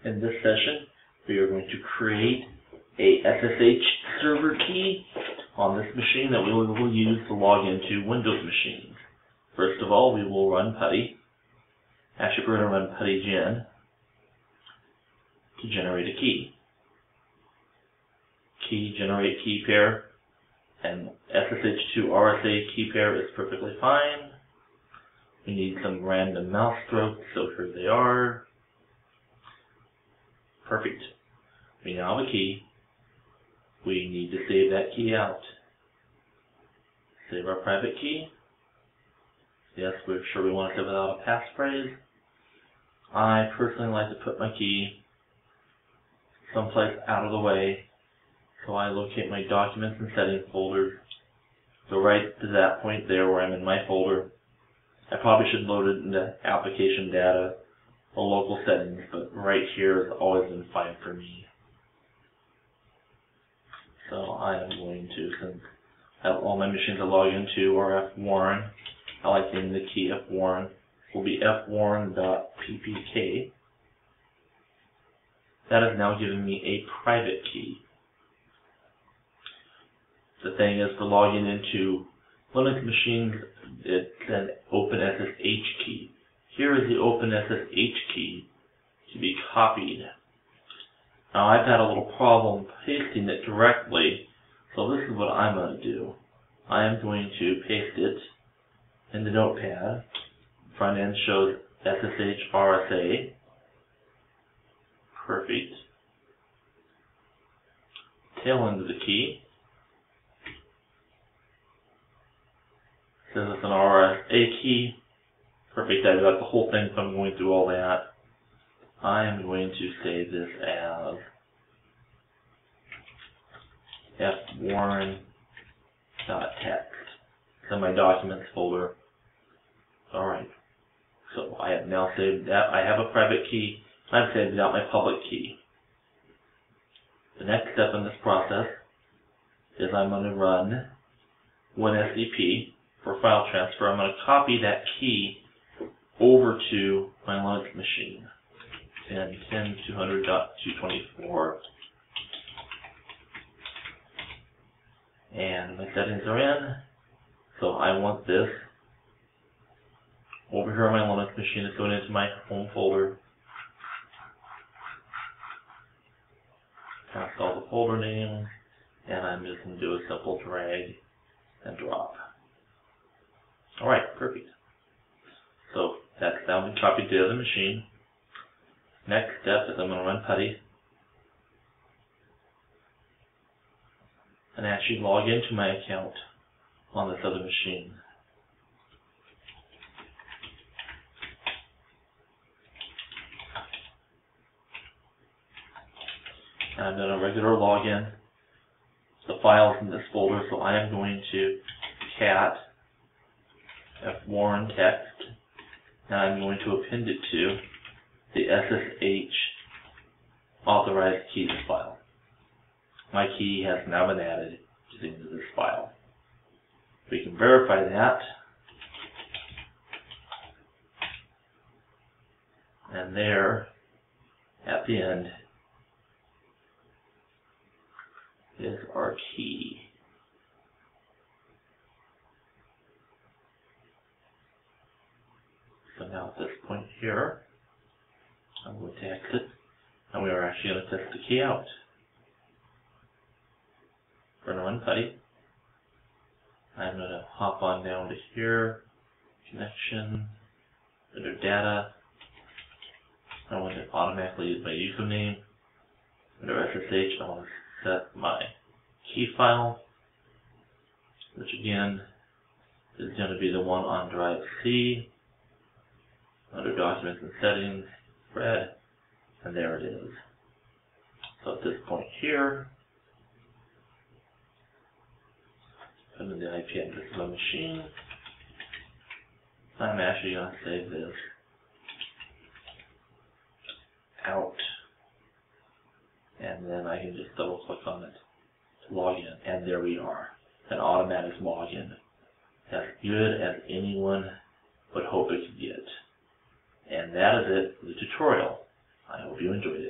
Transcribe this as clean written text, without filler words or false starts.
In this session, we are going to create a SSH server key on this machine that we will use to log into Windows machines. First of all, we will run Putty. Actually, we're going to run PuttyGen to generate a key. Key generate key pair, and SSH to RSA key pair is perfectly fine. We need some random mouse strokes, so here they are. Perfect. We now have a key. We need to save that key out. Save our private key. Yes, we're sure we want to save it without a passphrase. I personally like to put my key someplace out of the way, so I locate my documents and settings folder. So right to that point there where I'm in my folder. I probably should load it into application data or local settings, but right here has always been fine for me. So I am going to, since all my machines I log into are fwarren, I like to name the key fwarren. It will be fwarren.ppk. That has now given me a private key. The thing is, for logging into Linux machines, it's an openSSH key. Here is the openSSH key to be copied. Now I've had a little problem pasting it directly, so this is what I'm going to do. I am going to paste it in the notepad. Front end shows SSH RSA. Perfect. Tail end of the key says it's an RSA key. Perfect. I got the whole thing, so I'm going through all that. I am going to save this as fwarren.txt. It's in my documents folder. Alright. So I have now saved that. I have a private key. I've saved out my public key. The next step in this process is I'm going to run WinSCP for file transfer. I'm going to copy that key over to my Linux machine. 10.10.200.224. And my settings are in. So I want this over here on my Linux machine. It's going into my home folder. Pass all the folder names, and I'm just going to do a simple drag and drop. Alright, perfect. So that's now been copied to the other machine. Next step is I'm going to run Putty and actually log into my account on this other machine. And I've done a regular login. The file's in this folder, so I am going to cat fwarren text, and I'm going to append it to the SSH authorized keys file. My key has now been added into this file. We can verify that, and there at the end is our key. So now at this point here, I'm going to exit, and we are actually going to test the key out. We're going to run Putty. I'm going to hop on down to here, connection, under data. I want to automatically use my username. Under SSH, I want to set my key file, which again is going to be the one on drive C. Under documents and settings, red, and there it is. So at this point here, put in the IP address of my machine. I'm actually going to save this out, and then I can just double click on it to log in, and there we are, an automatic login, as good as anyone would hope it could get. And that is it for the tutorial. I hope you enjoyed it.